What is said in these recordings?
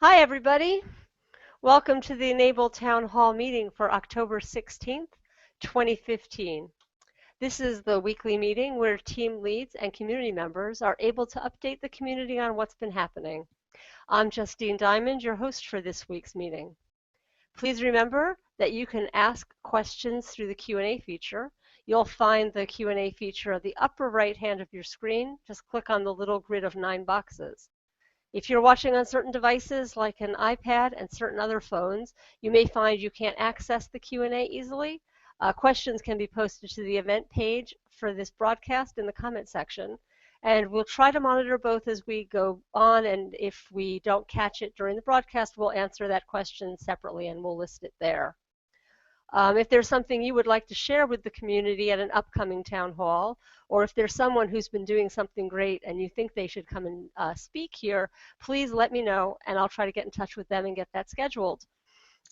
Hi, everybody. Welcome to the e-NABLE Town Hall meeting for October 16th, 2015. This is the weekly meeting where team leads and community members are able to update the community on what's been happening. I'm Justine Diamond, your host for this week's meeting. Please remember that you can ask questions through the Q&A feature. You'll find the Q&A feature at the upper right hand of your screen. Just click on the little grid of 9 boxes. If you're watching on certain devices like an iPad and certain other phones, you may find you can't access the Q&A easily. Questions can be posted to the event page for this broadcast in the comment section. And we'll try to monitor both as we go on, and if we don't catch it during the broadcast, we'll answer that question separately and we'll list it there. If there's something you would like to share with the community at an upcoming town hall, or if there's someone who's been doing something great and you think they should come and speak here, please let me know and I'll try to get in touch with them and get that scheduled.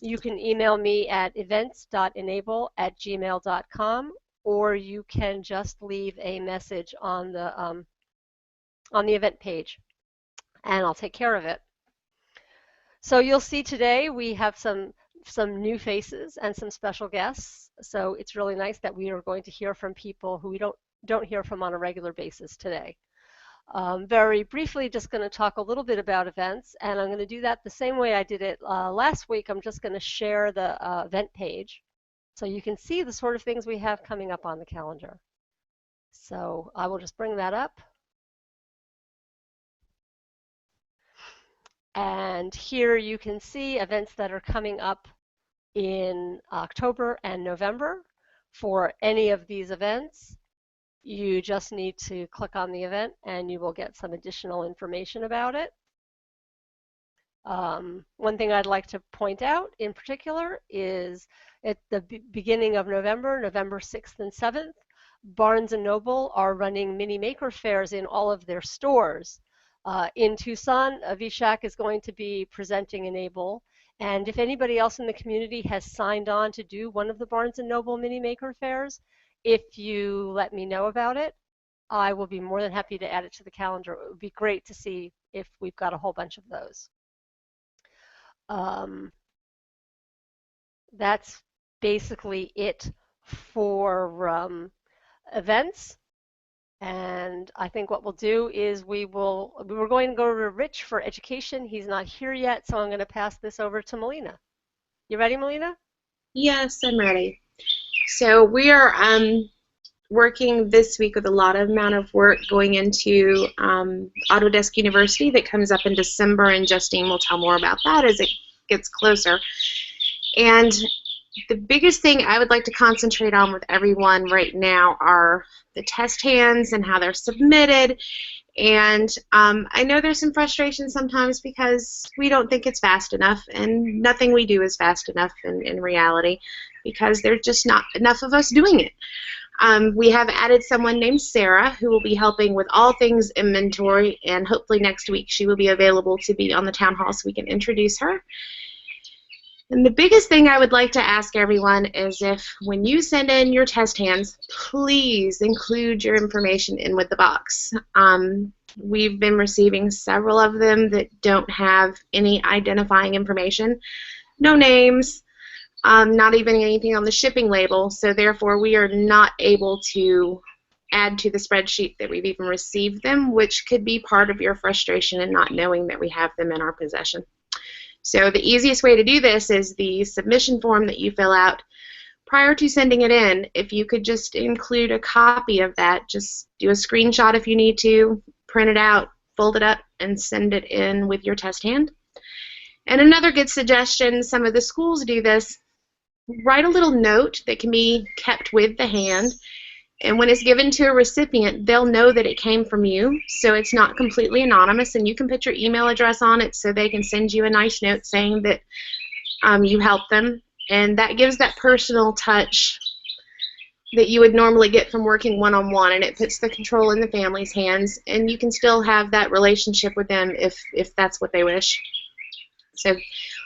You can email me at events.enable@gmail.com, or you can just leave a message on the event page and I'll take care of it. So you'll see today we have some new faces and some special guests. So it's really nice that we are going to hear from people who we don't hear from on a regular basis today. Very briefly, just going to talk a little bit about events, and I'm going to do that the same way I did it last week. I'm just going to share the event page so you can see the sort of things we have coming up on the calendar. So I will just bring that up. And here you can see events that are coming up in October and November. For any of these events, you just need to click on the event and you will get some additional information about it. One thing I'd like to point out in particular is at the beginning of November, November 6th and 7th, Barnes & Noble are running mini maker fairs in all of their stores. In Tucson, Vishak is going to be presenting e-NABLE. And if anybody else in the community has signed on to do one of the Barnes & Noble mini maker fairs, if you let me know about it, I will be more than happy to add it to the calendar. It would be great to see if we've got a whole bunch of those. That's basically it for events. And I think what we'll do is we were going to go to Rich for education. He's not here yet, so I'm going to pass this over to Melina. You ready, Melina? Yes, I'm ready. So we are working this week with a lot of amount of work going into Autodesk University that comes up in December, and Justine will tell more about that as it gets closer. And the biggest thing I would like to concentrate on with everyone right now are the test hands and how they're submitted. And I know there's some frustration sometimes because we don't think it's fast enough, and nothing we do is fast enough in reality because there's just not enough of us doing it. We have added someone named Sarah who will be helping with all things inventory, and hopefully next week she will be available to be on the town hall so we can introduce her. And the biggest thing I would like to ask everyone is if when you send in your test hands, please include your information in with the box. We've been receiving several of them that don't have any identifying information, no names, not even anything on the shipping label, so therefore we are not able to add to the spreadsheet that we've even received them, which could be part of your frustration in not knowing that we have them in our possession. So the easiest way to do this is the submission form that you fill out prior to sending it in. If you could just include a copy of that, just do a screenshot if you need to, print it out, fold it up, and send it in with your test hand. And another good suggestion, some of the schools do this, write a little note that can be kept with the hand. And when it's given to a recipient, they'll know that it came from you, so it's not completely anonymous, and you can put your email address on it so they can send you a nice note saying that you helped them, and that gives that personal touch that you would normally get from working one-on-one, and it puts the control in the family's hands, and you can still have that relationship with them if that's what they wish. So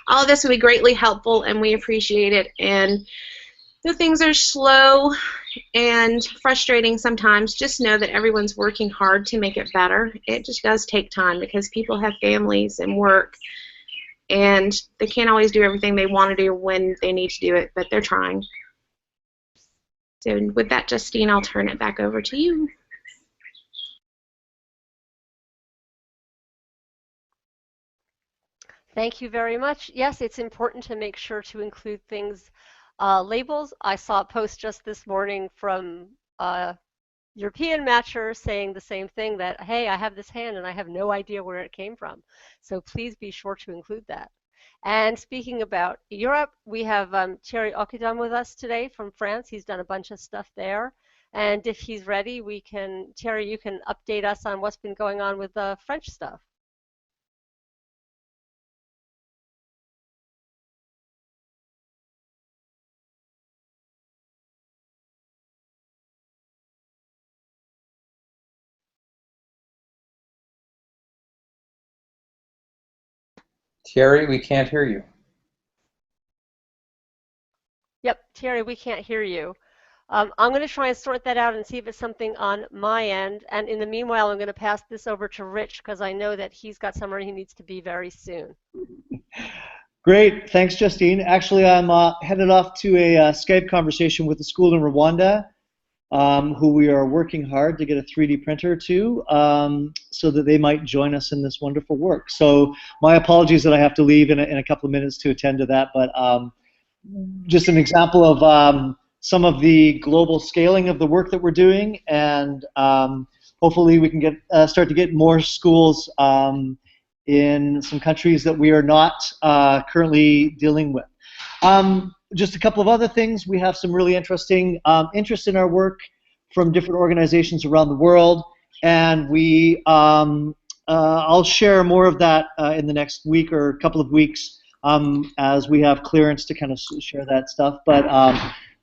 all of this would be greatly helpful, and we appreciate it. And though things are slow and frustrating sometimes, just know that everyone's working hard to make it better. It just does take time because people have families and work and they can't always do everything they want to do when they need to do it, but they're trying. So with that, Justine, I'll turn it back over to you. Thank you very much. Yes, it's important to make sure to include things, labels. I saw a post just this morning from European matcher saying the same thing, that, hey, I have this hand and I have no idea where it came from. So please be sure to include that. And speaking about Europe, we have Thierry Ockidam with us today from France. He's done a bunch of stuff there. And if he's ready, Thierry, you can update us on what's been going on with the French stuff. Thierry, we can't hear you. Yep, Thierry, we can't hear you. I'm going to try and sort that out and see if it's something on my end. And in the meanwhile, I'm going to pass this over to Rich because I know that he's got somewhere he needs to be very soon. Great, thanks, Justine. Actually, I'm headed off to a Skype conversation with the school in Rwanda, who we are working hard to get a 3D printer to, so that they might join us in this wonderful work. So my apologies that I have to leave in a couple of minutes to attend to that, but just an example of some of the global scaling of the work that we're doing, and hopefully we can start to get more schools in some countries that we are not currently dealing with. Just a couple of other things. We have some really interesting interest in our work from different organizations around the world, and I'll share more of that in the next week or a couple of weeks as we have clearance to kind of share that stuff. But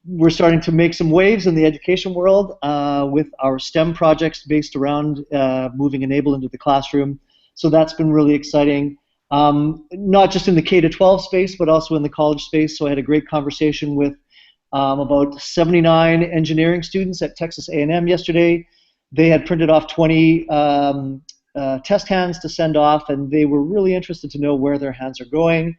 we're starting to make some waves in the education world with our STEM projects based around moving e-NABLE into the classroom. So that's been really exciting. Not just in the K-12 space, but also in the college space. So I had a great conversation with about 79 engineering students at Texas A&M yesterday. They had printed off 20 test hands to send off, and they were really interested to know where their hands are going.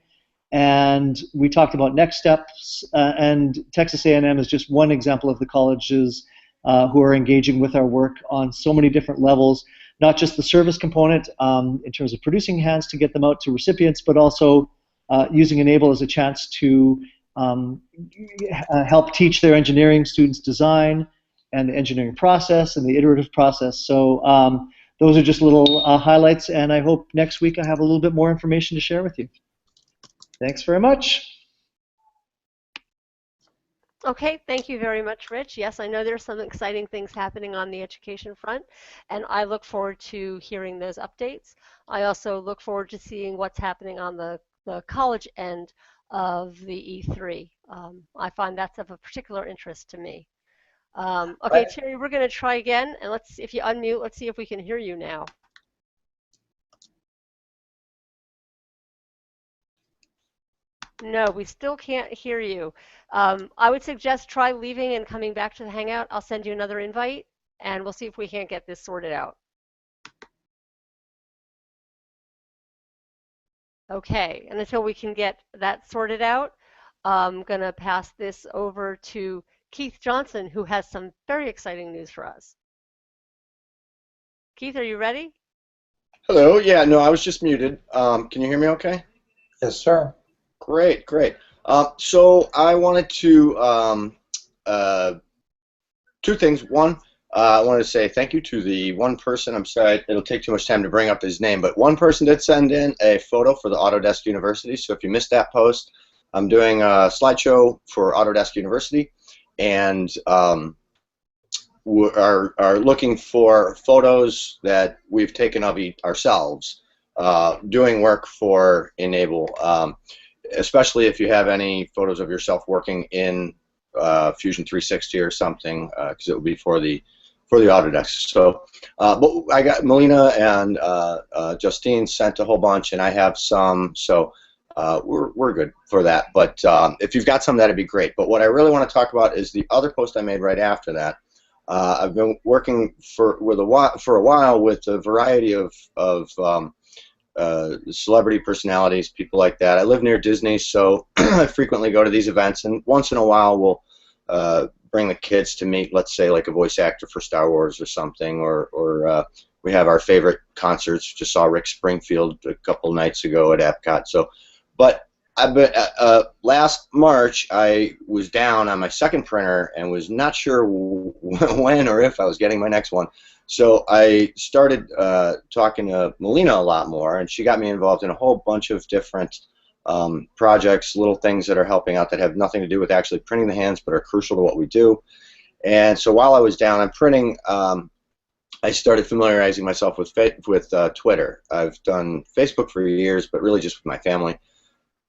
And we talked about next steps, and Texas A&M is just one example of the colleges who are engaging with our work on so many different levels. Not just the service component in terms of producing hands to get them out to recipients, but also using e-NABLE as a chance to help teach their engineering students design and the engineering process and the iterative process. So those are just little highlights, and I hope next week I have a little bit more information to share with you. Thanks very much. Okay, thank you very much, Rich. Yes, I know there's some exciting things happening on the education front, and I look forward to hearing those updates. I also look forward to seeing what's happening on the college end of the E3. I find that's of a particular interest to me. Okay, Thierry, we're going to try again, and if you unmute, let's see if we can hear you now. No, we still can't hear you. I would suggest try leaving and coming back to the Hangout. I'll send you another invite, and we'll see if we can't get this sorted out. Okay, and until we can get that sorted out, I'm going to pass this over to Keith Johnson, who has some very exciting news for us. Keith, are you ready? Hello. Yeah, no, I was just muted. Can you hear me okay? Yes, sir. Great, great. So I wanted to, two things. One, I wanted to say thank you to the one person. I'm sorry, it'll take too much time to bring up his name, but one person did send in a photo for the Autodesk University. So if you missed that post, I'm doing a slideshow for Autodesk University, and we are looking for photos that we've taken of ourselves doing work for e-NABLE. Especially if you have any photos of yourself working in Fusion 360 or something, because it will be for the Autodesk. So, but I got Melina and Justine sent a whole bunch, and I have some, so we're good for that. But if you've got some, that'd be great. But what I really want to talk about is the other post I made right after that. I've been working for a while with a variety of celebrity personalities, people like that. I live near Disney, so I frequently go to these events, and once in a while we'll bring the kids to meet, let's say, like a voice actor for Star Wars or something, or we have our favorite concerts. Just saw Rick Springfield a couple nights ago at Epcot. So, but I've been, last March I was down on my second printer and was not sure when or if I was getting my next one. So I started talking to Melina a lot more, and she got me involved in a whole bunch of different projects, little things that are helping out that have nothing to do with actually printing the hands, but are crucial to what we do. And so while I was down on printing, I started familiarizing myself with Twitter. I've done Facebook for years, but really just with my family.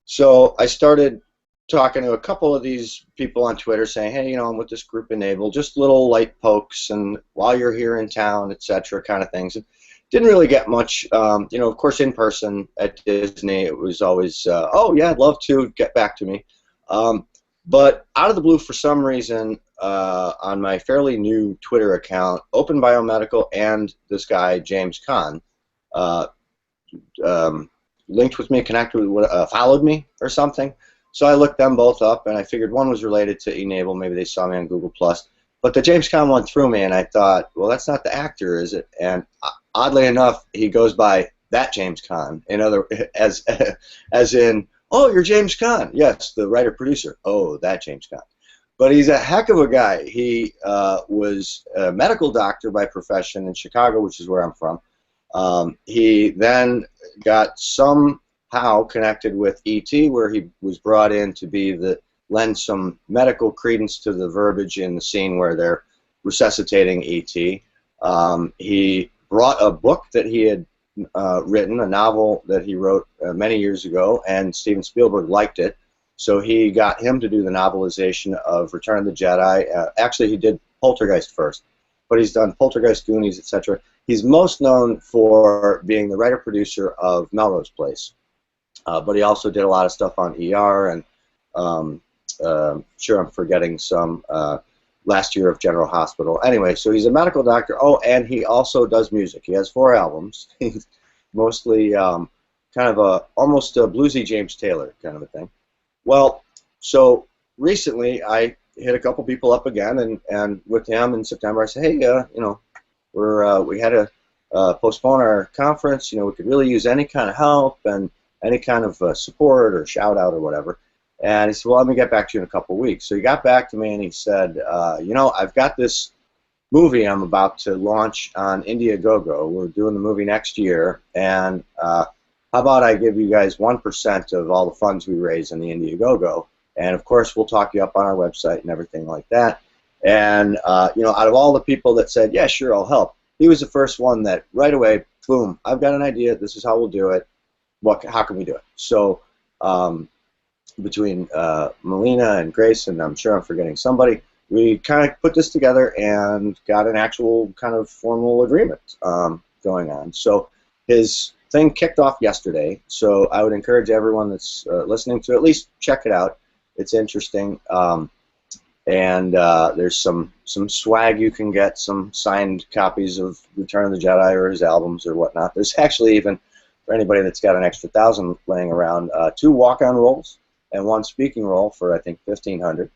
So I started talking to a couple of these people on Twitter saying, hey, you know, I'm with this group e-NABLE, just little light pokes and while you're here in town, etc. kind of things. Didn't really get much, you know, of course in person at Disney it was always, oh yeah, I'd love to, get back to me. But out of the blue, for some reason, on my fairly new Twitter account, Open Biomedical and this guy, James Kahn, linked with me, connected with, followed me or something. So I looked them both up, and I figured one was related to e-NABLE. Maybe they saw me on Google+. But the James Kahn one threw me, and I thought, well, that's not the actor, is it? And oddly enough, he goes by that James Kahn, as in, oh, you're James Kahn. Yes, the writer-producer. Oh, that James Kahn. But he's a heck of a guy. He was a medical doctor by profession in Chicago, which is where I'm from. He then got somehow connected with E.T., where he was brought in to be lend some medical credence to the verbiage in the scene where they're resuscitating E.T. He brought a book that he had written, a novel that he wrote many years ago, and Steven Spielberg liked it, so he got him to do the novelization of Return of the Jedi. Actually, he did Poltergeist first, but he's done Poltergeist, Goonies, etc. He's most known for being the writer-producer of Melrose Place, but he also did a lot of stuff on ER, and sure I'm forgetting some, Last Year of General Hospital. Anyway, so he's a medical doctor. Oh, and he also does music. He has 4 albums. He's mostly kind of almost a bluesy James Taylor kind of a thing. Well, so recently I hit a couple people up again, and with him in September I said, hey, you know, we had to postpone our conference. You know, we could really use any kind of help and any kind of support or shout out or whatever. And he said, well, let me get back to you in a couple of weeks. So he got back to me and he said, you know, I've got this movie I'm about to launch on Indiegogo. We're doing the movie next year, and how about I give you guys 1% of all the funds we raise in the Indiegogo, and of course we'll talk you up on our website and everything like that. And you know, out of all the people that said, yeah, sure, I'll help, he was the first one that right away, boom, I've got an idea, this is how we'll do it, how can we do it? So between Melina and Grace, and I'm sure I'm forgetting somebody, we kind of put this together and got an actual kind of formal agreement going on. So his thing kicked off yesterday, so I would encourage everyone that's listening to at least check it out. It's interesting, and there's some swag you can get, some signed copies of Return of the Jedi or his albums or whatnot. There's actually, even for anybody that's got an extra 1,000 laying around, 2 walk-on rolls and 1 speaking roll for I think 1,500.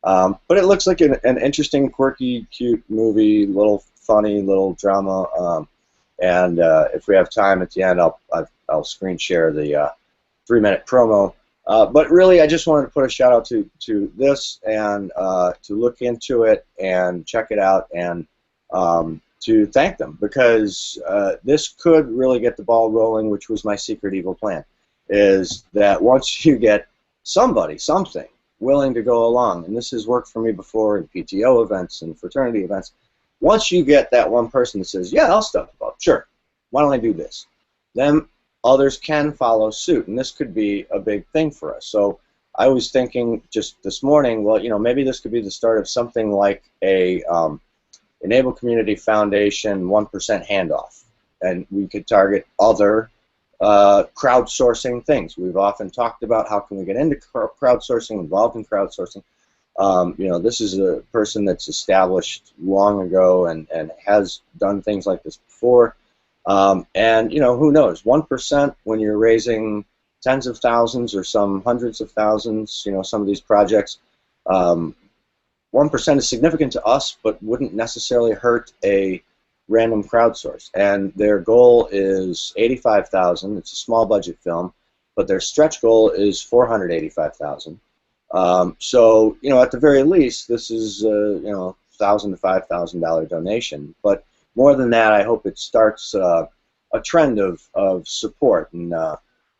But it looks like an interesting, quirky, cute movie, little funny, little drama. And if we have time at the end, I'll screen share the 3-minute promo. But really, I just wanted to put a shout out to this, and to look into it and check it out, and to thank them, because this could really get the ball rolling, which was my secret evil plan, is that once you get something willing to go along, and this has worked for me before in PTO events and fraternity events, once you get that one person that says, yeah, I'll step up, sure, why don't I do this, then others can follow suit, and this could be a big thing for us. So I was thinking just this morning, well, you know, maybe this could be the start of something like a e-NABLE Community Foundation 1% handoff, and we could target other crowdsourcing things. We've often talked about how can we get into crowdsourcing, involved in crowdsourcing. You know, this is a person that's established long ago and has done things like this before. And who knows? 1% when you're raising tens of thousands or some hundreds of thousands. Some of these projects. 1% is significant to us, but wouldn't necessarily hurt a random crowdsource. And their goal is 85,000. It's a small budget film, but their stretch goal is 485,000. So at the very least, this is $1,000 to $5,000 donation. But more than that, I hope it starts a trend of support and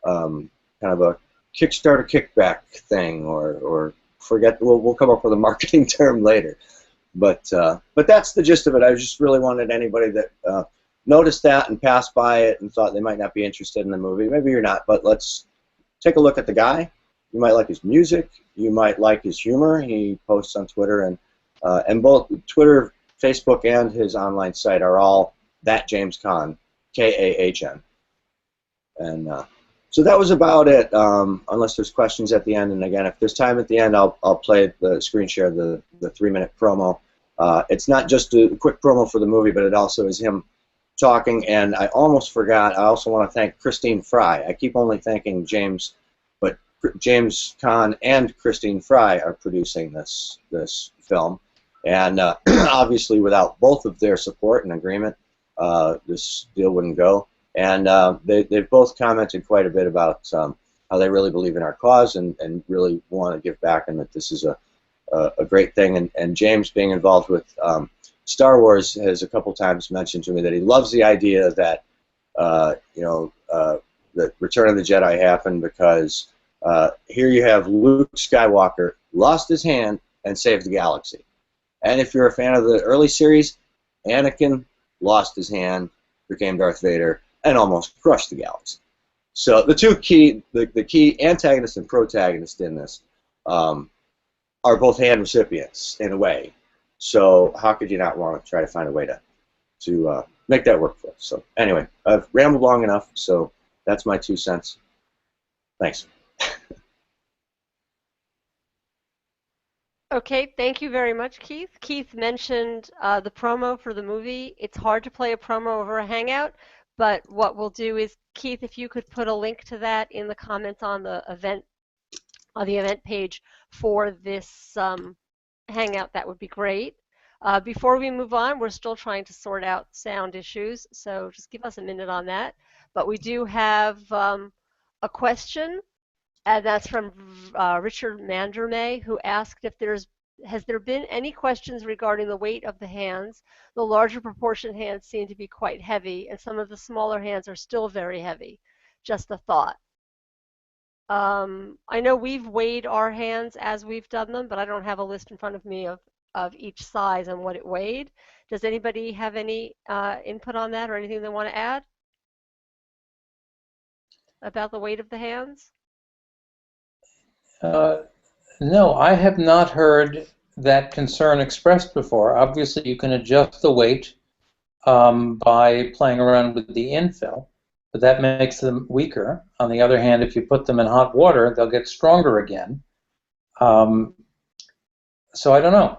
kind of a Kickstarter kickback thing, or forget. We'll come up with a marketing term later. But that's the gist of it. I just really wanted anybody that noticed that and passed by it and thought they might not be interested in the movie. Maybe you're not, but let's take a look at the guy. You might like his music. You might like his humor. He posts on Twitter, and both Twitter, Facebook, and his online site are all that James Caan, K-A-H-N. And so that was about it. Unless there's questions at the end, and again, if there's time at the end, I'll play the screen share, the 3-minute promo. It's not just a quick promo for the movie, but it also is him talking. And I almost forgot. I also want to thank Christine Fry. I keep only thanking James, but James Caan and Christine Fry are producing this film, and obviously without both of their support and agreement, this deal wouldn't go. And they've both commented quite a bit about how they really believe in our cause and really want to give back, and that this is a great thing. And James, being involved with Star Wars, has a couple times mentioned to me that he loves the idea that that Return of the Jedi happened because here you have Luke Skywalker lost his hand and saved the galaxy. And if you're a fan of the early series, Anakin lost his hand, became Darth Vader, and almost crushed the galaxy. So the two key, the key antagonist and protagonist in this are both hand recipients in a way. So how could you not want to try to find a way to make that work for us? So anyway, I've rambled long enough, so that's my 2 cents. Thanks. Okay, thank you very much, Keith. Keith mentioned the promo for the movie. It's hard to play a promo over a Hangout, but what we'll do is, Keith, if you could put a link to that in the comments on the event page for this Hangout, that would be great. Before we move on, we're still trying to sort out sound issues, so just give us a minute on that. But we do have a question. And that's from Richard Mandermay, who asked if has there been any questions regarding the weight of the hands? The larger proportion hands seem to be quite heavy, and some of the smaller hands are still very heavy. Just a thought. I know we've weighed our hands as we've done them, but I don't have a list in front of me of each size and what it weighed. Does anybody have any input on that or anything they want to add about the weight of the hands? No, I have not heard that concern expressed before. Obviously, you can adjust the weight by playing around with the infill, but that makes them weaker. On the other hand, if you put them in hot water, they'll get stronger again. So I don't know.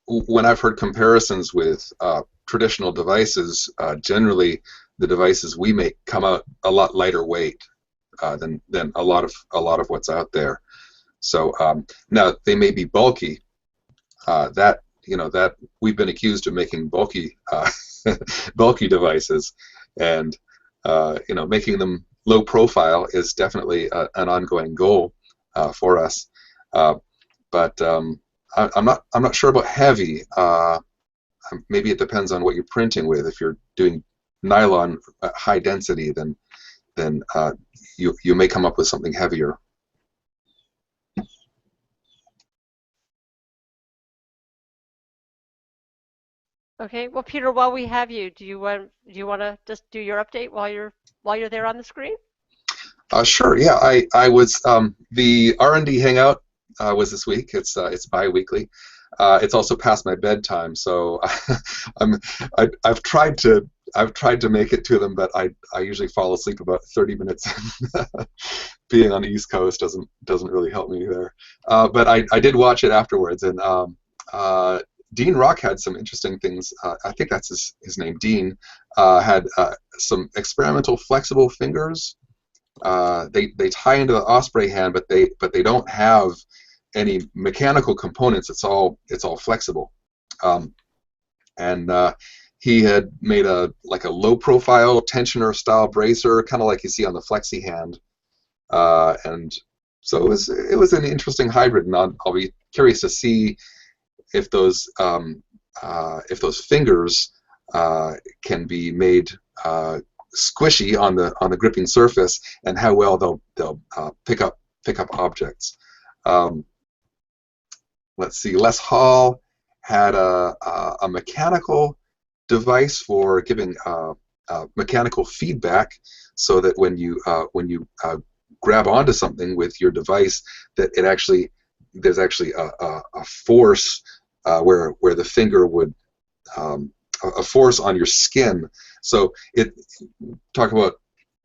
When I've heard comparisons with traditional devices, generally the devices we make come out a lot lighter weight than a lot of what's out there. So now they may be bulky. That we've been accused of making bulky bulky devices, and making them low profile is definitely an ongoing goal for us. But I'm not sure about heavy. Maybe it depends on what you're printing with. If you're doing nylon high density, then you may come up with something heavier. Okay. Well, Peter, while we have you, do you want to just do your update while you're there on the screen? Sure. Yeah. I was the R&D Hangout was this week. It's bi-weekly. It's also past my bedtime, so I've tried to make it to them, but I usually fall asleep about 30 minutes. Being on the East Coast doesn't really help me there. But I did watch it afterwards, and Dean Rock had some interesting things. I think that's his name. Dean had some experimental flexible fingers. They tie into the osprey hand, but they don't have any mechanical components. It's all flexible. And he had made a low profile tensioner style bracer, kind of like you see on the flexi hand. And so it was an interesting hybrid, and I'll be curious to see if those fingers can be made squishy on the gripping surface, and how well they'll pick up objects. Let's see. Les Hall had a mechanical device for giving mechanical feedback, so that when you grab onto something with your device, that there's actually a force where the finger would a force on your skin. So talk about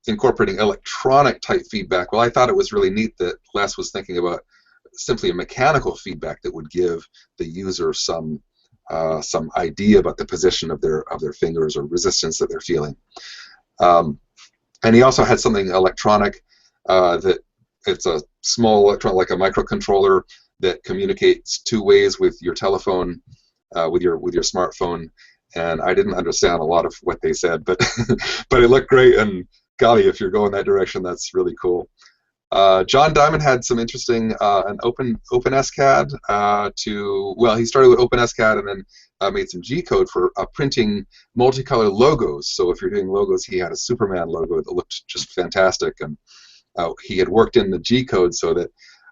incorporating electronic type feedback. Well, I thought it was really neat that Les was thinking about simply a mechanical feedback that would give the user some idea about the position of their fingers or resistance that they're feeling. And he also had something electronic that it's a small electron, like a microcontroller, that communicates two ways with your telephone, with your smartphone. And I didn't understand a lot of what they said, but but it looked great. And golly, if you're going that direction, that's really cool. John Diamond had some interesting an OpenSCAD he started with OpenSCAD and then made some G-code for printing multicolored logos. So if you're doing logos, he had a Superman logo that looked just fantastic, and he had worked in the G-code so that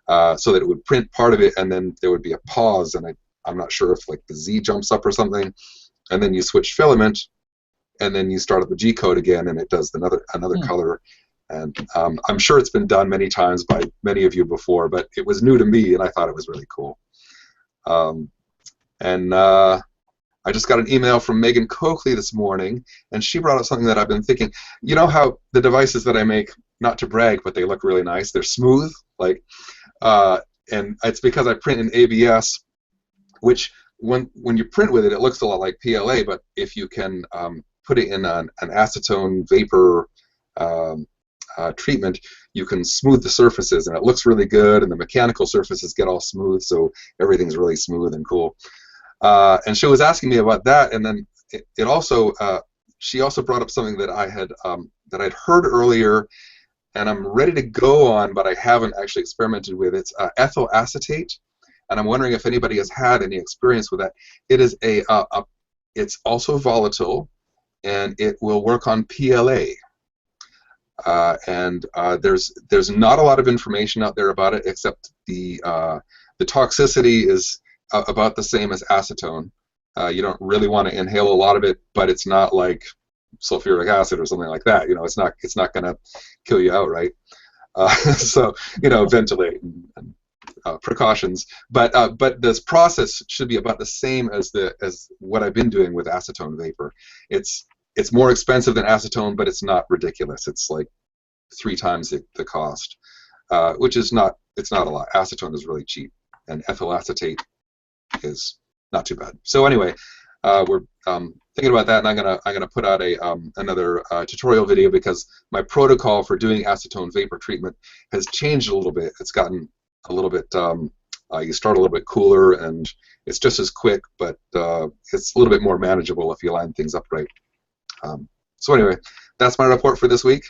it would print part of it, and then there would be a pause, and I'm not sure if like the Z jumps up or something, and then you switch filament, and then you start up the G-code again, and it does another color. And I'm sure it's been done many times by many of you before, but it was new to me, and I thought it was really cool. I just got an email from Megan Coakley this morning, and she brought up something that I've been thinking. You know how the devices that I make, not to brag, but they look really nice. They're smooth, and it's because I print in ABS, which when you print with it, it looks a lot like PLA. But if you can put it in an acetone vapor treatment, you can smooth the surfaces, and it looks really good, and the mechanical surfaces get all smooth, so everything's really smooth and cool. And she was asking me about that, and then she also brought up something that I'd heard earlier, and I'm ready to go on, but I haven't actually experimented with. It's ethyl acetate, and I'm wondering if anybody has had any experience with that. It is it's also volatile, and it will work on PLA. There's not a lot of information out there about it, except the toxicity is about the same as acetone. You don't really want to inhale a lot of it, but it's not like sulfuric acid or something like that. It's not going to kill you outright. So ventilate and precautions. But this process should be about the same as what I've been doing with acetone vapor. It's more expensive than acetone, but it's not ridiculous. It's like 3 times the cost, which is not a lot. Acetone is really cheap, and ethyl acetate is not too bad. So anyway, we're thinking about that, and I'm gonna put out another tutorial video, because my protocol for doing acetone vapor treatment has changed a little bit. It's gotten a little bit. You start a little bit cooler, and it's just as quick, but it's a little bit more manageable if you line things up right. So anyway, that's my report for this week.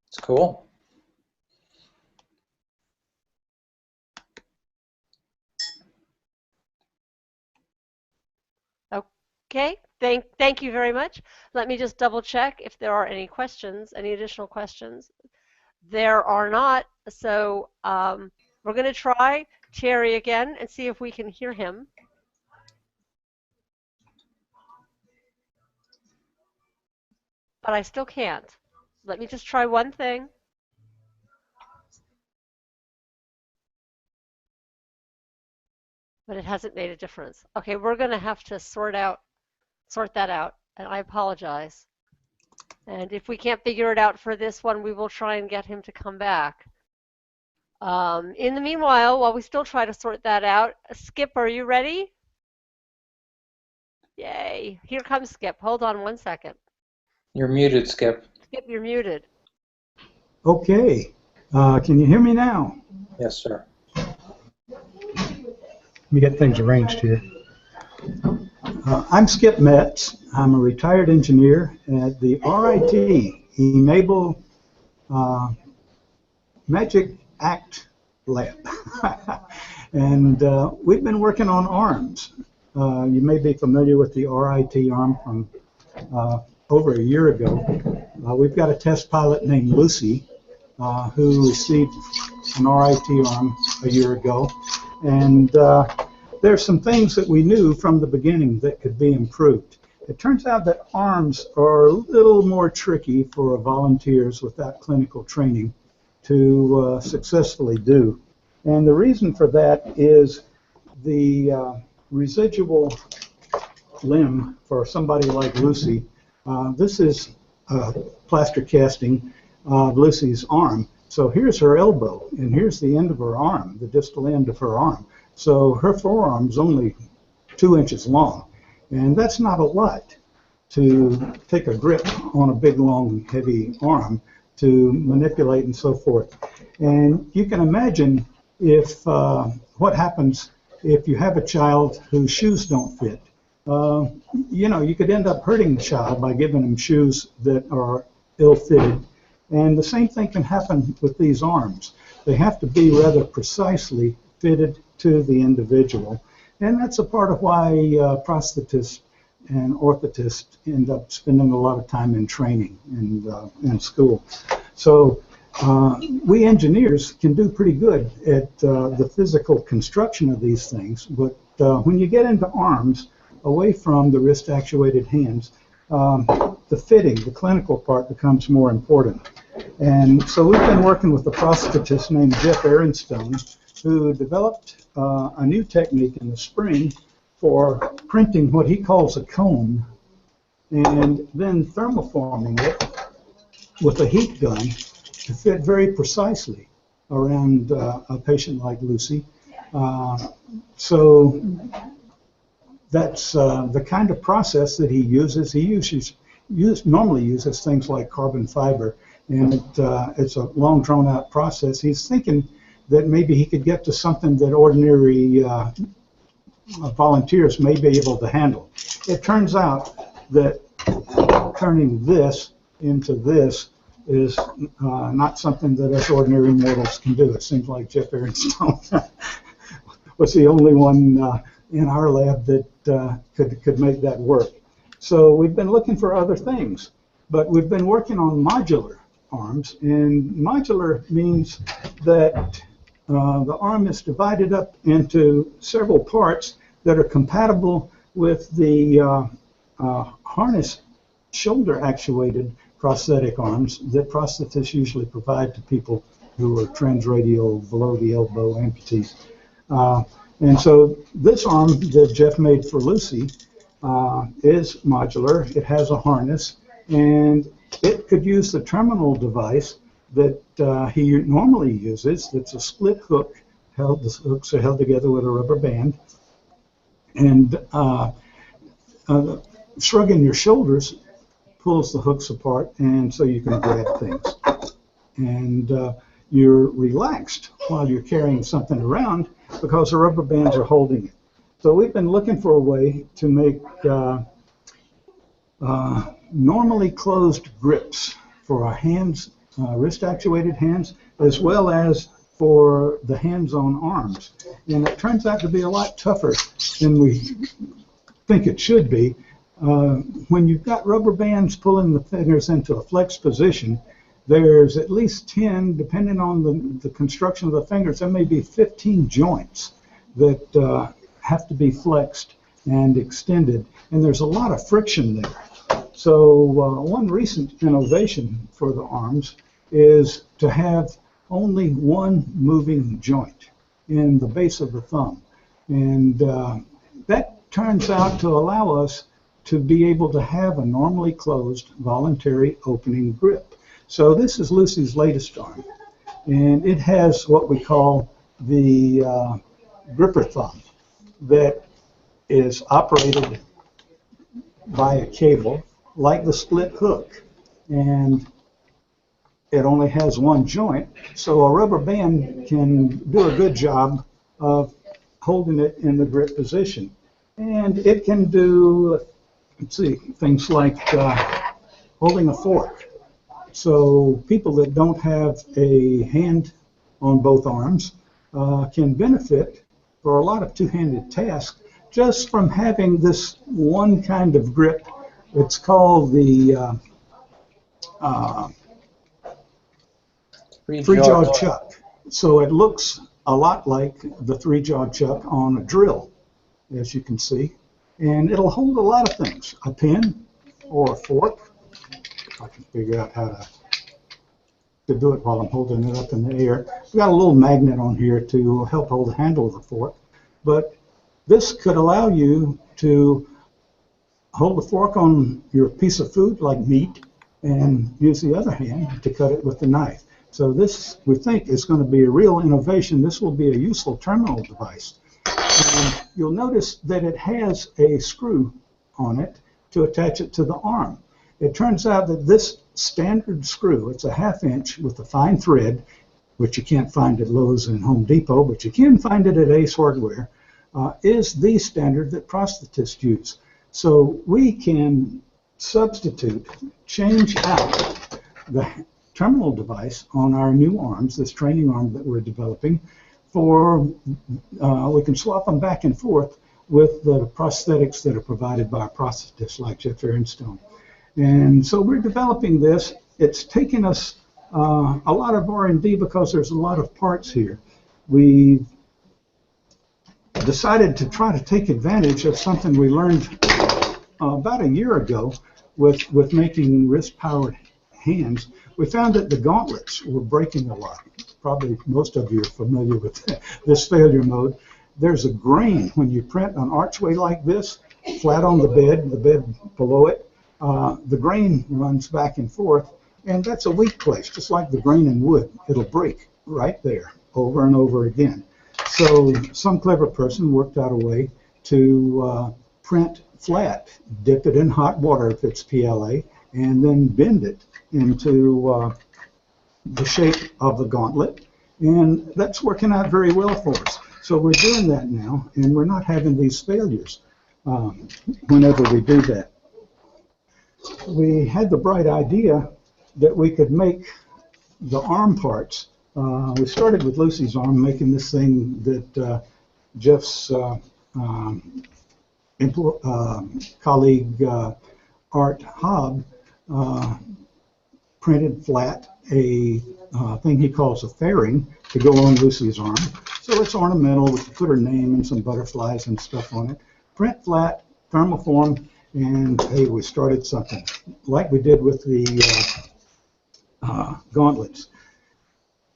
It's cool. Okay, thank you very much. Let me just double check if there are any questions, any additional questions. There are not, so we're going to try Terry again and see if we can hear him. But I still can't. Let me just try one thing. But it hasn't made a difference. Okay, we're going to have to sort that out, and I apologize. And if we can't figure it out for this one, we will try and get him to come back. In the meanwhile, while we still try to sort that out, Skip, are you ready? Yay. Here comes Skip. Hold on one second. You're muted, Skip. Skip, you're muted. Okay. Can you hear me now? Yes, sir. Let me get things arranged here. I'm Skip Metz. I'm a retired engineer at the RIT, e-NABLE Magic Act Lab. And we've been working on ARMS. You may be familiar with the RIT ARM from over a year ago. We've got a test pilot named Lucy who received an RIT ARM a year ago. And there's some things that we knew from the beginning that could be improved. It turns out that ARMS are a little more tricky for volunteers without clinical training to successfully do. And the reason for that is the residual limb for somebody like Lucy. This is a plaster casting of Lucy's arm. So here's her elbow, and here's the end of her arm, the distal end of her arm. So her forearm's only 2 inches long, and that's not a lot to take a grip on a big, long, heavy arm to manipulate and so forth. And you can imagine if what happens if you have a child whose shoes don't fit. You know, you could end up hurting the child by giving them shoes that are ill-fitted. And the same thing can happen with these arms. They have to be rather precisely fitted to the individual. And that's a part of why prosthetists and orthotists end up spending a lot of time in training and in school. So we engineers can do pretty good at the physical construction of these things, but when you get into arms, away from the wrist-actuated hands, the fitting, the clinical part becomes more important. And so we've been working with a prosthetist named Jeff Aronstone, who developed a new technique in the spring for printing what he calls a cone and then thermoforming it with a heat gun to fit very precisely around a patient like Lucy. So that's the kind of process that he uses. He normally uses things like carbon fiber, and it's a long, drawn-out process. He's thinking that maybe he could get to something that ordinary volunteers may be able to handle. It turns out that turning this into this is not something that us ordinary mortals can do. It seems like Jeff Aronstone was the only one in our lab that could make that work. So we've been looking for other things, but we've been working on modular arms, and modular means that the arm is divided up into several parts that are compatible with the harness shoulder-actuated prosthetic arms that prosthetists usually provide to people who are transradial, below the elbow amputees. And so this arm that Jeff made for Lucy is modular. It has a harness, and it could use the terminal device that he normally uses. It's a split hook. The hooks are held together with a rubber band. And shrugging your shoulders pulls the hooks apart, and so you can grab things. And you're relaxed while you're carrying something around because the rubber bands are holding it. So we've been looking for a way to make normally closed grips for our hands, wrist-actuated hands, as well as for the hands-on arms. And it turns out to be a lot tougher than we think it should be. When you've got rubber bands pulling the fingers into a flexed position, there's at least 10, depending on the construction of the fingers, there may be 15 joints that have to be flexed and extended, and there's a lot of friction there. So one recent innovation for the arms is to have only one moving joint in the base of the thumb. And that turns out to allow us to be able to have a normally closed voluntary opening grip. So this is Lucy's latest arm. and it has what we call the gripper thumb that is operated by a cable like the split hook, and it only has one joint, so a rubber band can do a good job of holding it in the grip position. And it can do, let's see, things like holding a fork. So people that don't have a hand on both arms can benefit for a lot of two-handed tasks just from having this one kind of grip. It's called the three-jawed chuck. So it looks a lot like the three-jawed chuck on a drill, as you can see. And it'll hold a lot of things, a pen or a fork. If I can figure out how to do it while I'm holding it up in the air. We've got a little magnet on here to help hold the handle of the fork. But this could allow you to hold the fork on your piece of food, like meat, and use the other hand to cut it with the knife. So this, we think, is going to be a real innovation. This will be a useful terminal device. And you'll notice that it has a screw on it to attach it to the arm. It turns out that this standard screw, it's a 1/2 inch with a fine thread, which you can't find at Lowe's and Home Depot, but you can find it at Ace Hardware, is the standard that prosthetists use. So we can substitute, change out the terminal device on our new arms, this training arm that we're developing, for, we can swap them back and forth with the prosthetics that are provided by prosthetists like Jeff Aaronstone. And so we're developing this. It's taken us a lot of R&D because there's a lot of parts here. We decided to try to take advantage of something we learned about a year ago with making wrist-powered hands. We found that the gauntlets were breaking a lot. Probably most of you are familiar with this failure mode. There's a grain when you print an archway like this, flat on the bed below it. The grain runs back and forth, and that's a weak place, just like the grain in wood. It'll break right there over and over again. So some clever person worked out a way to print flat, dip it in hot water if it's PLA, and then bend it into the shape of the gauntlet. And that's working out very well for us. So we're doing that now, and we're not having these failures whenever we do that. We had the bright idea that we could make the arm parts. We started with Lucy's arm, making this thing that Jeff's colleague Art Hobb printed flat a thing he calls a fairing to go on Lucy's arm. So it's ornamental. We can put her name and some butterflies and stuff on it. Print flat, thermoform, and hey, we started something like we did with the gauntlets.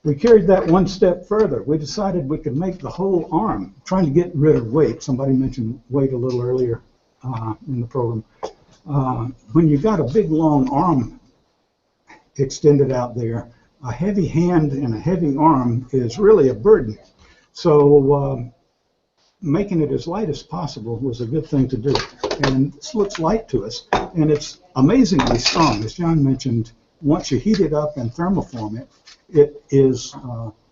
We carried that one step further. We decided we could make the whole arm, trying to get rid of weight. Somebody mentioned weight a little earlier in the program. When you've got a big, long arm extended out there, a heavy hand and a heavy arm is really a burden. So making it as light as possible was a good thing to do. And this looks light to us, and it's amazingly strong. As John mentioned, once you heat it up and thermoform it, it is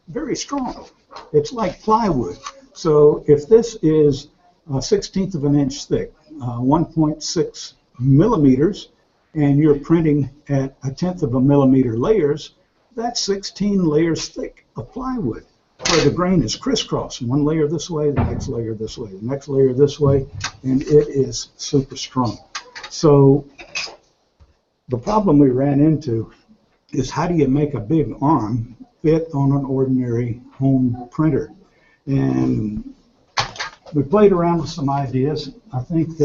very strong. It's like plywood. So if this is 1/16 of an inch thick, 1.6 millimeters, and you're printing at 1/10 of a millimeter layers, that's 16 layers thick of plywood, where the grain is crisscross, one layer this way, the next layer this way, the next layer this way, and it is super strong. So the problem we ran into is, how do you make a big arm fit on an ordinary home printer? And we played around with some ideas. I think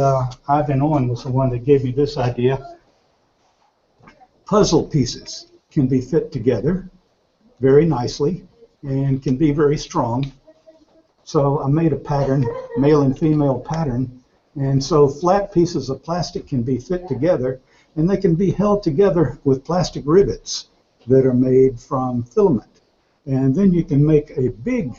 Ivan Owen was the one that gave me this idea. Puzzle pieces can be fit together very nicely and can be very strong. So I made a pattern, male and female pattern, and so flat pieces of plastic can be fit together, and they can be held together with plastic rivets that are made from filament. And then you can make a big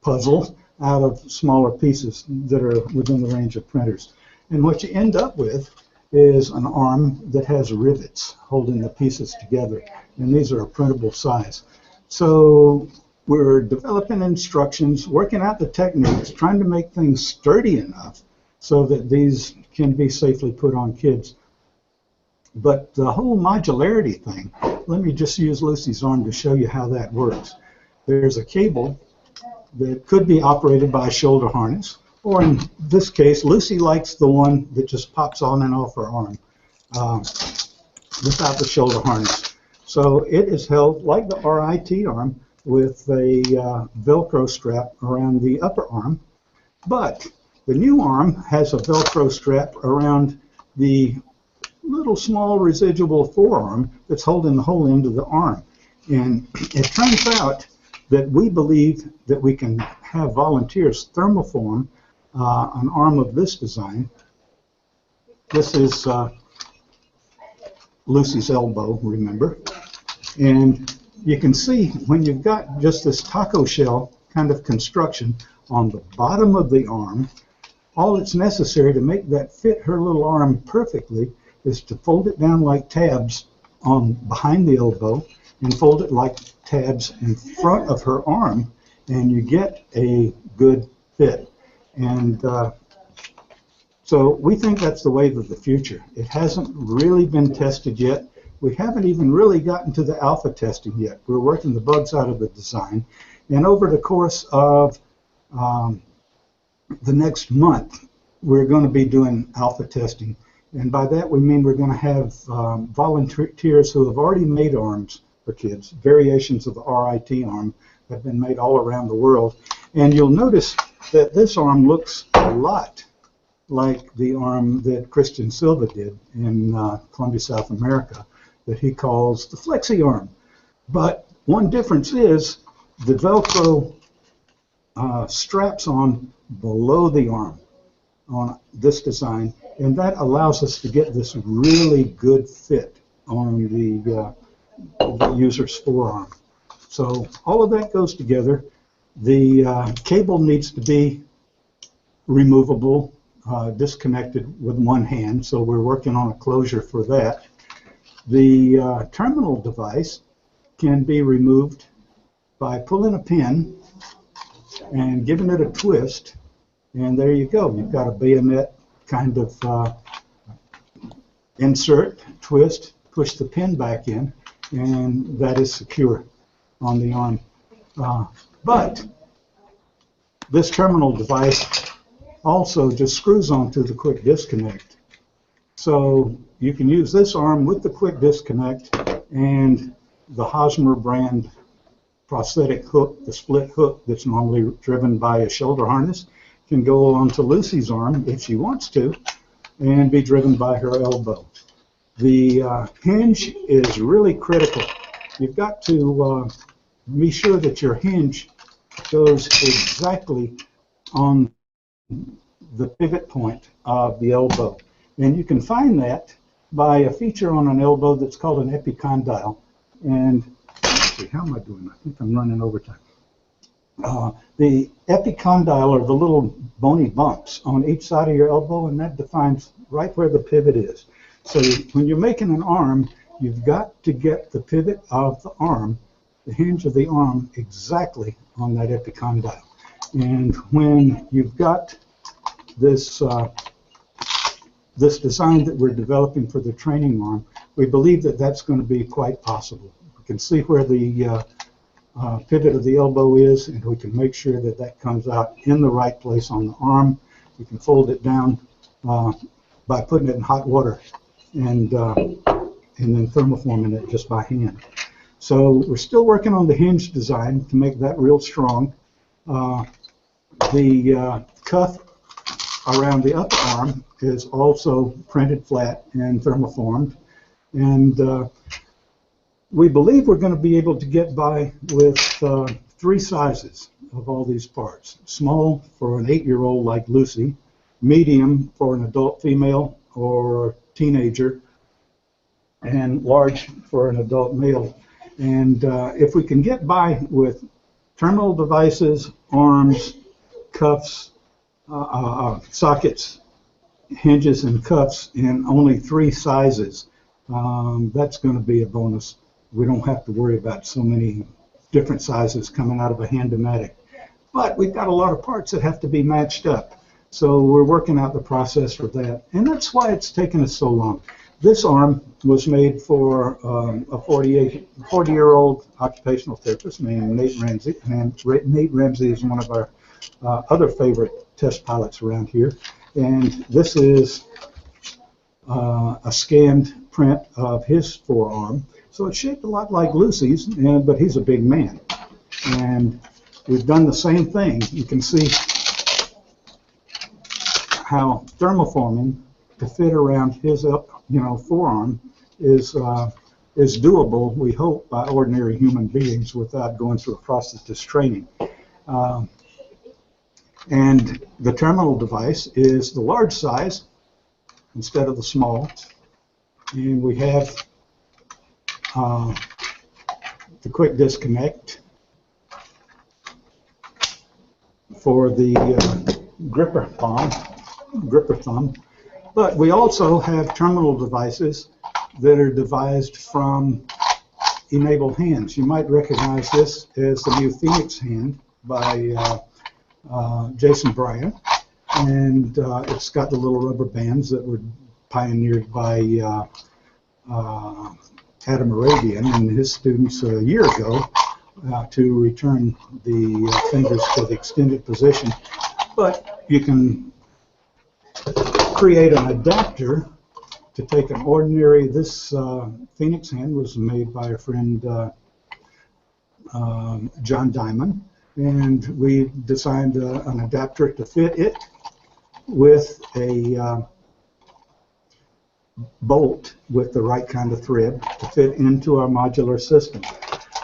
puzzle out of smaller pieces that are within the range of printers. And what you end up with is an arm that has rivets holding the pieces together. And these are a printable size. So we're developing instructions, working out the techniques, trying to make things sturdy enough so that these can be safely put on kids. But the whole modularity thing, let me just use Lucy's arm to show you how that works. There's a cable that could be operated by a shoulder harness, or in this case, Lucy likes the one that just pops on and off her arm without the shoulder harness. So it is held like the RIT arm with a Velcro strap around the upper arm, but the new arm has a Velcro strap around the little small residual forearm that's holding the whole end of the arm. And it turns out that we believe that we can have volunteers thermoform an arm of this design. This is Lucy's elbow, remember? And you can see when you've got just this taco shell kind of construction on the bottom of the arm, all that's necessary to make that fit her little arm perfectly is to fold it down like tabs on behind the elbow and fold it like tabs in front of her arm, and you get a good fit. And so we think that's the wave of the future. It hasn't really been tested yet. We haven't even really gotten to the alpha testing yet. We're working the bugs out of the design. And over the course of the next month, we're going to be doing alpha testing. And by that we mean we're going to have volunteers who have already made arms for kids. Variations of the RIT arm have been made all around the world. And you'll notice that this arm looks a lot like the arm that Christian Silva did in Colombia, South America, that he calls the flexi arm. But one difference is the Velcro straps on below the arm on this design, and that allows us to get this really good fit on the user's forearm. So all of that goes together. The cable needs to be removable, disconnected with one hand, so we're working on a closure for that. The terminal device can be removed by pulling a pin and giving it a twist, and there you go. You've got a bayonet kind of insert, twist, push the pin back in, and that is secure on the arm. But this terminal device also just screws onto the quick disconnect. So you can use this arm with the quick disconnect and the Hosmer brand prosthetic hook, the split hook that's normally driven by a shoulder harness, can go onto Lucy's arm if she wants to and be driven by her elbow. The hinge is really critical. You've got to be sure that your hinge goes exactly on the pivot point of the elbow. And you can find that by a feature on an elbow that's called an epicondyle. And let's see, how am I doing? I think I'm running over time. The epicondyle are the little bony bumps on each side of your elbow, and that defines right where the pivot is. So when you're making an arm, you've got to get the pivot of the arm, the hinge of the arm, exactly on that epicondyle. And when you've got this this design that we're developing for the training arm, we believe that that's going to be quite possible. We can see where the pivot of the elbow is, and we can make sure that that comes out in the right place on the arm. We can fold it down by putting it in hot water and then thermoforming it just by hand. So we're still working on the hinge design to make that real strong. The cuff around the upper arm is also printed flat and thermoformed. And we believe we're going to be able to get by with 3 sizes of all these parts. Small for an 8-year-old like Lucy, medium for an adult female or teenager, and large for an adult male. And if we can get by with terminal devices, arms, cuffs, sockets, hinges, and cuffs in only 3 sizes, that's going to be a bonus. We don't have to worry about so many different sizes coming out of a Hand-O-Matic. But we've got a lot of parts that have to be matched up. So we're working out the process for that. And that's why it's taken us so long. This arm was made for a 40-year-old occupational therapist named Nate Ramsey. And Nate Ramsey is one of our other favorite test pilots around here. And this is a scanned print of his forearm. So it's shaped a lot like Lucy's, but he's a big man. And we've done the same thing. You can see how thermoforming to fit around his forearm is doable, we hope, by ordinary human beings without going through a process training. And the terminal device is the large size instead of the small. And we have the quick disconnect for the gripper thumb. But we also have terminal devices that are devised from e-NABLE hands. You might recognize this as the new Phoenix hand by Jason Bryant. And it's got the little rubber bands that were pioneered by Adam Arabian and his students a year ago to return the fingers to the extended position. But you can create an adapter to take an ordinary, this Phoenix hand was made by a friend, John Diamond, and we designed an adapter to fit it with a bolt with the right kind of thread to fit into our modular system.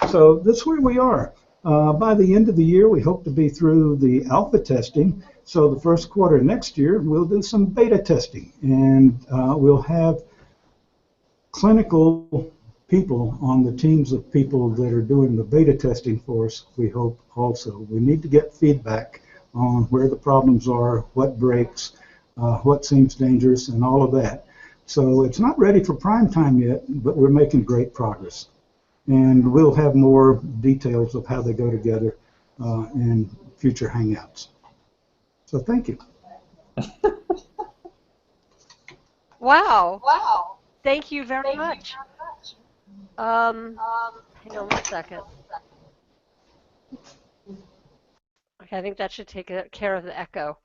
So that's where we are. By the end of the year, we hope to be through the alpha testing. So the first quarter next year, we'll do some beta testing, and we'll have clinical people on the teams of people that are doing the beta testing for us, we hope also. We need to get feedback on where the problems are, what breaks, what seems dangerous, and all of that. So it's not ready for prime time yet, but we're making great progress. And we'll have more details of how they go together in future Hangouts. So thank you. Wow. Wow. Thank you very much. Hang on 1 second. Okay, I think that should take care of the echo.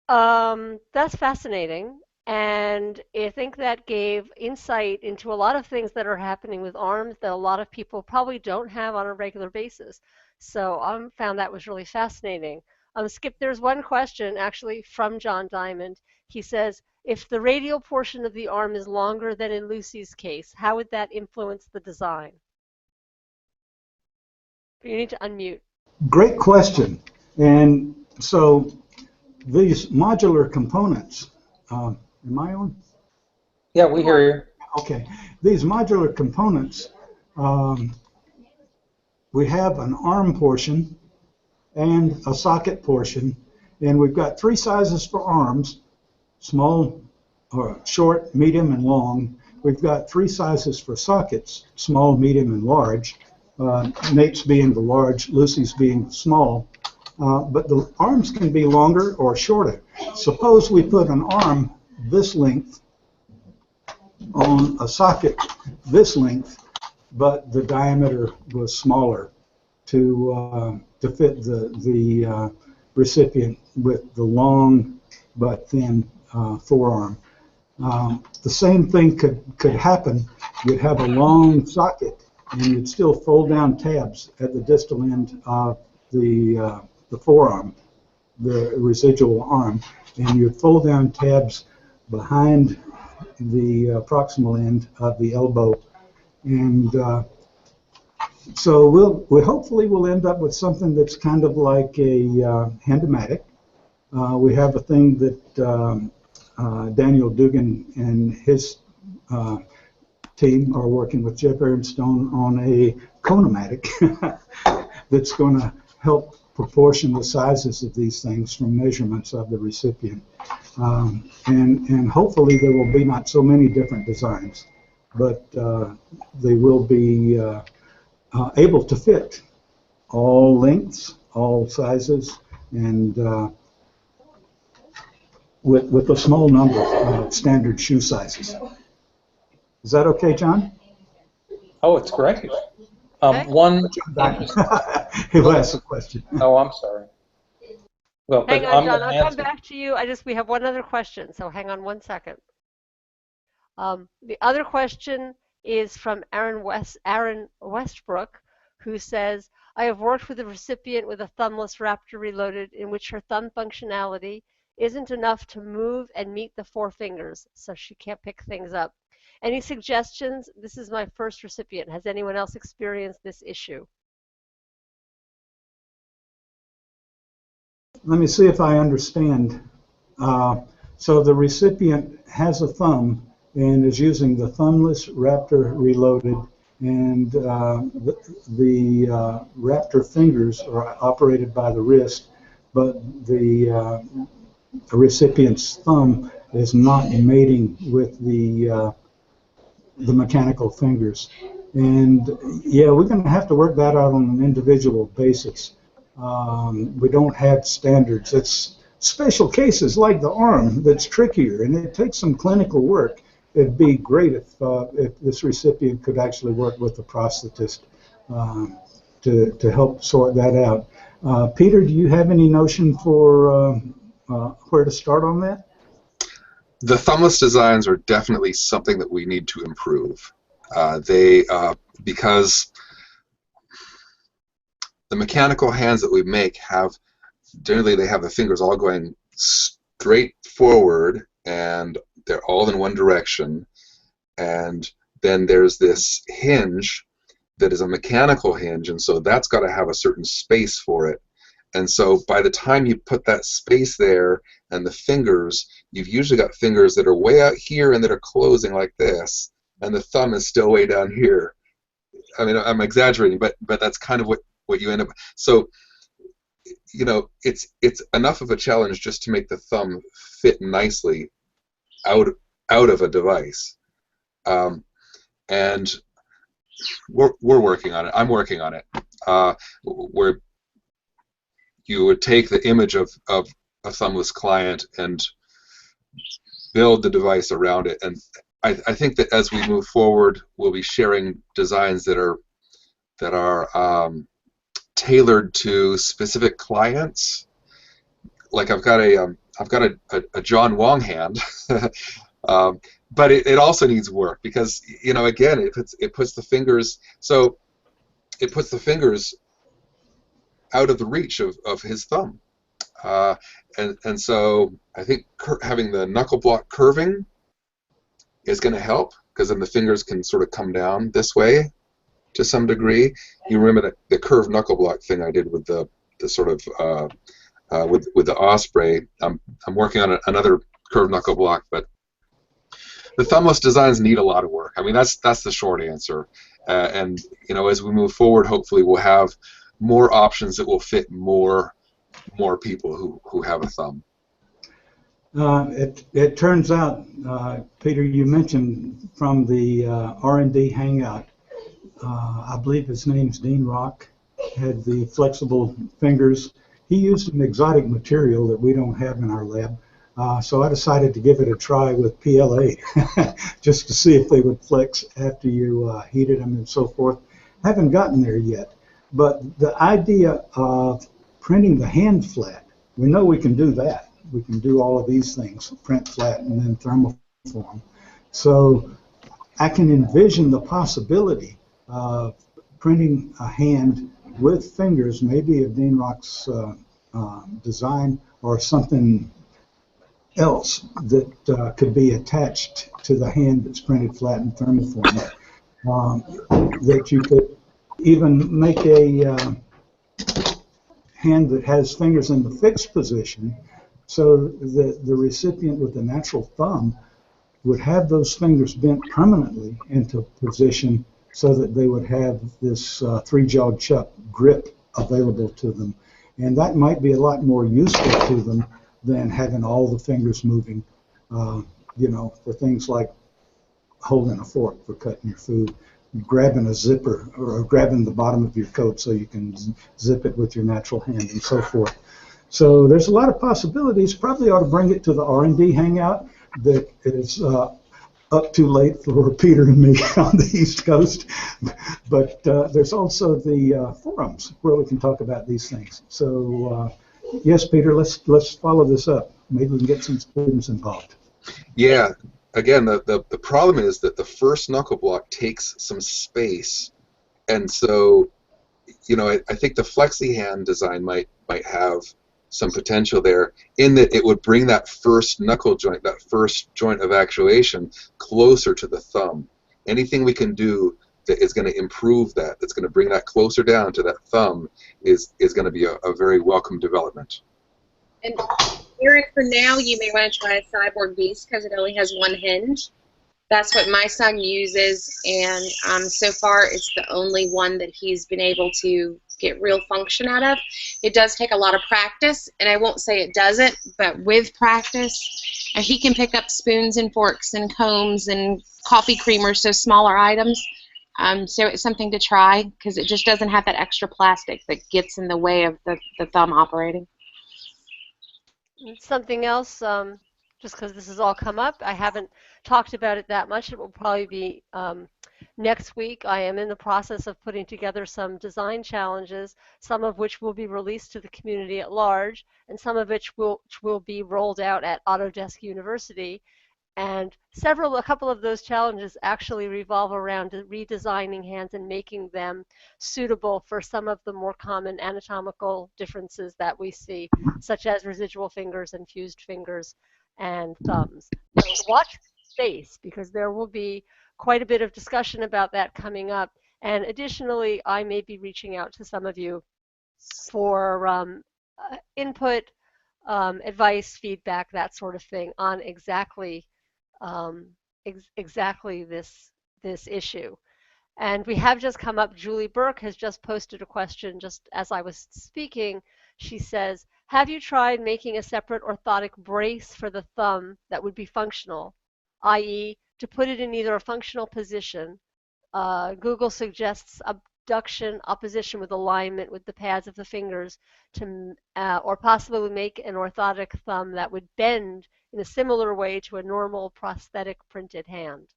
That's fascinating. And I think that gave insight into a lot of things that are happening with ARMS that a lot of people probably don't have on a regular basis. So I found that was really fascinating. Skip, there's one question actually from John Diamond. He says, if the radial portion of the arm is longer than in Lucy's case, how would that influence the design? You need to unmute. Great question. And so these modular components, am I on? Yeah, we hear you. Okay. These modular components, we have an arm portion and a socket portion, and we've got 3 sizes for arms, small, or short, medium, and long. We've got 3 sizes for sockets, small, medium, and large. Nate's being the large, Lucy's being small. But the arms can be longer or shorter. Suppose we put an arm this length on a socket this length, but the diameter was smaller to fit the recipient with the long but thin forearm. The same thing could happen. You'd have a long socket, and you'd still fold down tabs at the distal end of the forearm, the residual arm, and you'd fold down tabs behind the proximal end of the elbow. And so we hopefully will end up with something that's kind of like a Hand-O-Matic. We have a thing that Daniel Dugan and his team are working with Jeff Aaronstone on a conomatic that's going to help proportion the sizes of these things from measurements of the recipient. And hopefully there will be not so many different designs, but they will be able to fit all lengths, all sizes, and with a small number of standard shoe sizes. Is that okay, John? Oh, it's great. Okay. One. He'll ask a question. Oh, I'm sorry. Well, Hang but on, I'm John. going I'll to come answer. back to you. We have one other question, so hang on one second. The other question is from Aaron Westbrook, who says, I have worked with a recipient with a thumbless Raptor Reloaded in which her thumb functionality isn't enough to move and meet the 4 fingers, so she can't pick things up. Any suggestions? This is my first recipient. Has anyone else experienced this issue? Let me see if I understand. So the recipient has a thumb and is using the thumbless Raptor Reloaded, and the Raptor fingers are operated by the wrist, but the recipient's thumb is not mating with the mechanical fingers. And yeah, we're going to have to work that out on an individual basis. We don't have standards. It's special cases like the arm that's trickier, and it takes some clinical work. It'd be great if this recipient could actually work with the prosthetist to help sort that out. Peter, do you have any notion for where to start on that? The thumbless designs are definitely something that we need to improve. Because the mechanical hands that we make generally they have the fingers all going straight forward and they're all in one direction, and then there's this hinge that is a mechanical hinge, and so that's got to have a certain space for it. And so by the time you put that space there and the fingers, you've usually got fingers that are way out here and that are closing like this, and the thumb is still way down here. I mean, I'm exaggerating, but that's kind of what you end up. So, you know, it's enough of a challenge just to make the thumb fit nicely out of a device, and we're working on it. I'm working on it. Where you would take the image of a thumbless client and build the device around it. And I think that as we move forward, we'll be sharing designs that are tailored to specific clients. Like I've got a John Wong hand, but it also needs work because, you know, again, it puts the fingers, so it puts the fingers out of the reach of his thumb, and so I think having the knuckle block curving is going to help, because then the fingers can sort of come down this way to some degree. You remember the curved knuckle block thing I did with the sort of with the Osprey. I'm working on another curved knuckle block, but the thumbless designs need a lot of work. I mean, that's the short answer. And you know, as we move forward, hopefully we'll have more options that will fit more people who have a thumb. It turns out, Peter, you mentioned from the R&D hangout, I believe his name's Dean Rock, had the flexible fingers. He used an exotic material that we don't have in our lab, so I decided to give it a try with PLA just to see if they would flex after you heated them and so forth. Haven't gotten there yet, but the idea of printing the hand flat, we know we can do that. We can do all of these things, print flat and then thermoform. So I can envision the possibility of printing a hand with fingers, maybe of Dean Rock's design or something else that could be attached to the hand that's printed flat and thermoform. That you could even make a hand that has fingers in the fixed position, so that the recipient with a natural thumb would have those fingers bent permanently into position so that they would have this three-jawed chuck grip available to them. And that might be a lot more useful to them than having all the fingers moving, you know, for things like holding a fork for cutting your food, grabbing a zipper or grabbing the bottom of your coat so you can zip it with your natural hand and so forth. So there's a lot of possibilities. Probably ought to bring it to the R&D hangout that is up too late for Peter and me on the East Coast. But there's also the forums where we can talk about these things. So yes, Peter, let's follow this up. Maybe we can get some students involved. Yeah. Again, the problem is that the first knuckle block takes some space, and so, you know, I think the flexi hand design might have some potential there, in that it would bring that first knuckle joint, that first joint of actuation, closer to the thumb. Anything we can do that is going to improve that, that's going to bring that closer down to that thumb, is going to be a very welcome development. And Eric, for now, you may want to try a Cyborg Beast because it only has one hinge. That's what my son uses, and so far it's the only one that he's been able to get real function out of. It does take a lot of practice, and I won't say it doesn't, but with practice, he can pick up spoons and forks and combs and coffee creamers, so smaller items. So it's something to try because it just doesn't have that extra plastic that gets in the way of the thumb operating. Something else, just because this has all come up, I haven't talked about it that much. It will probably be next week. I am in the process of putting together some design challenges, some of which will be released to the community at large, and some of which will be rolled out at Autodesk University. And a couple of those challenges actually revolve around redesigning hands and making them suitable for some of the more common anatomical differences that we see, such as residual fingers and fused fingers and thumbs. So watch space, because there will be quite a bit of discussion about that coming up. And additionally, I may be reaching out to some of you for input, advice, feedback, that sort of thing on exactly this issue. And we have just come up, Julie Burke has just posted a question just as I was speaking. She says, have you tried making a separate orthotic brace for the thumb that would be functional, i.e. to put it in either a functional position? Google suggests abduction opposition with alignment with the pads of the fingers, to, or possibly make an orthotic thumb that would bend in a similar way to a normal prosthetic printed hand.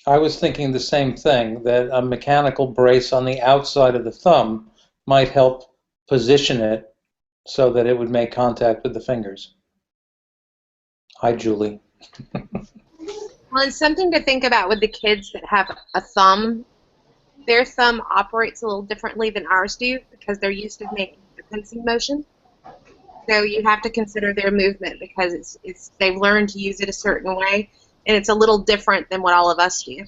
I was thinking the same thing, that a mechanical brace on the outside of the thumb might help position it so that it would make contact with the fingers. Hi, Julie. Well, and something to think about with the kids that have a thumb, their thumb operates a little differently than ours do because they're used to making the pinching motion. So you have to consider their movement because they've learned to use it a certain way, and it's a little different than what all of us do.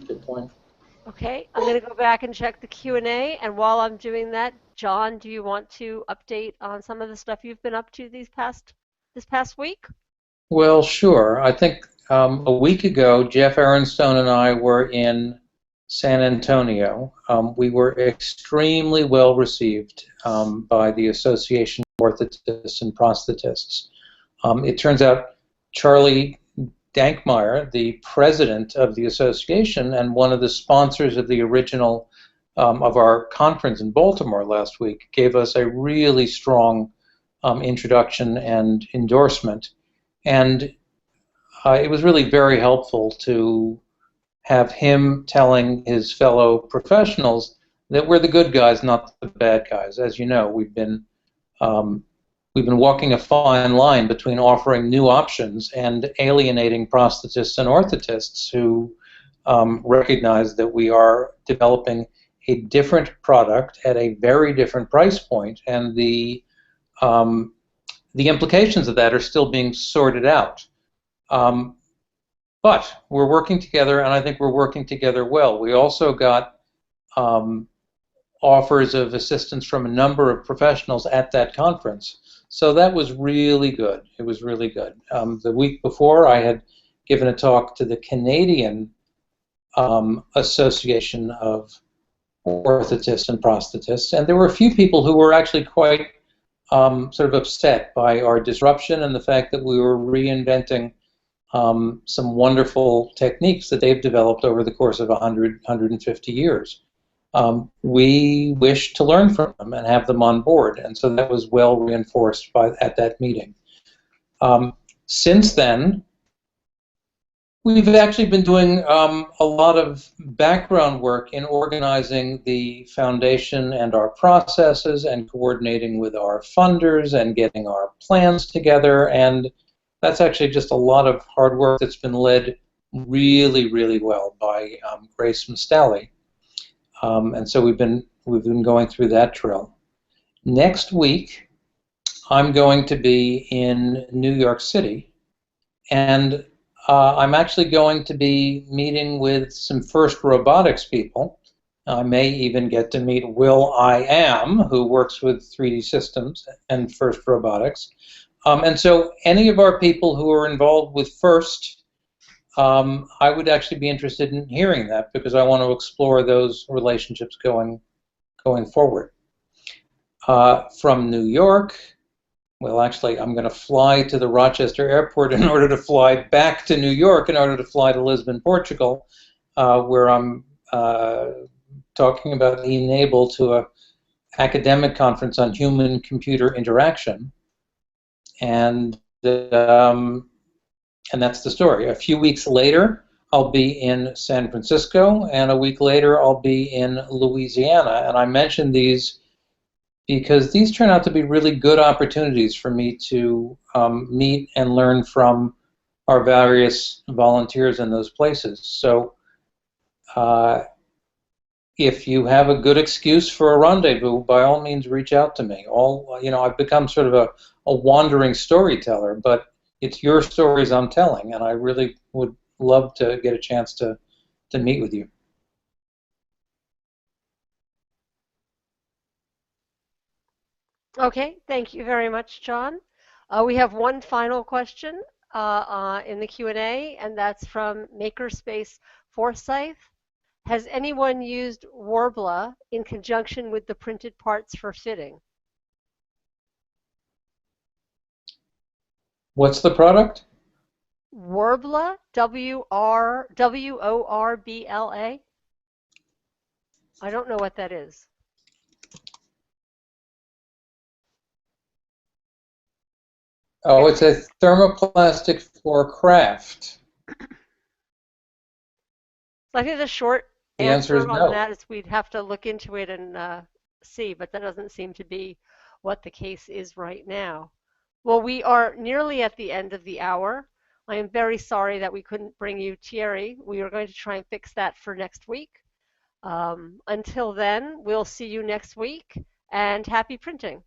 Good point. Okay, I'm going to go back and check the Q&A, and while I'm doing that, John, do you want to update on some of the stuff you've been up to this past week? Well, sure. I think a week ago, Jeff Aronstone and I were in San Antonio. We were extremely well received by the Association of Orthotists and Prosthetists. It turns out Charlie Dankmeyer, the president of the association and one of the sponsors of the original of our conference in Baltimore last week, gave us a really strong introduction and endorsement. And it was really very helpful to have him telling his fellow professionals that we're the good guys, not the bad guys. As you know, we've been walking a fine line between offering new options and alienating prosthetists and orthotists who recognize that we are developing a different product at a very different price point, and the implications of that are still being sorted out. But we're working together, and I think we're working together well. We also got offers of assistance from a number of professionals at that conference. So that was really good. It was really good. The week before, I had given a talk to the Canadian Association of Orthotists and Prosthetists, and there were a few people who were actually quite sort of upset by our disruption and the fact that we were reinventing some wonderful techniques that they've developed over the course of 150 years. We wish to learn from them and have them on board, and so that was well reinforced at that meeting. Since then, we've actually been doing a lot of background work in organizing the foundation and our processes and coordinating with our funders and getting our plans together, and that's actually just a lot of hard work that's been led really, really well by Grace Mustali. And so we've been going through that drill. Next week, I'm going to be in New York City, and I'm actually going to be meeting with some FIRST Robotics people. I may even get to meet Will I Am, who works with 3D Systems and FIRST Robotics. And so any of our people who are involved with FIRST, I would actually be interested in hearing that, because I want to explore those relationships going forward. From New York, well, actually, I'm going to fly to the Rochester airport in order to fly back to New York, in order to fly to Lisbon, Portugal, where I'm talking about e-NABLE to an academic conference on human-computer interaction. And that's the story. A few weeks later, I'll be in San Francisco, and a week later, I'll be in Louisiana. And I mention these because these turn out to be really good opportunities for me to meet and learn from our various volunteers in those places. So if you have a good excuse for a rendezvous, by all means reach out to me. I've become sort of a wandering storyteller, but it's your stories I'm telling, and I really would love to get a chance to meet with you. Okay, thank you very much, John. We have one final question in the Q&A, and that's from Makerspace Forsyth. Has anyone used Warbla in conjunction with the printed parts for fitting? What's the product? Warbla, W-O-R-B-L-A. I don't know what that is. Oh, it's a thermoplastic for craft. I think the short The answer is on no. that is we'd have to look into it and see, but that doesn't seem to be what the case is right now. Well, we are nearly at the end of the hour. I am very sorry that we couldn't bring you Thierry. We are going to try and fix that for next week. Until then, we'll see you next week, and happy printing.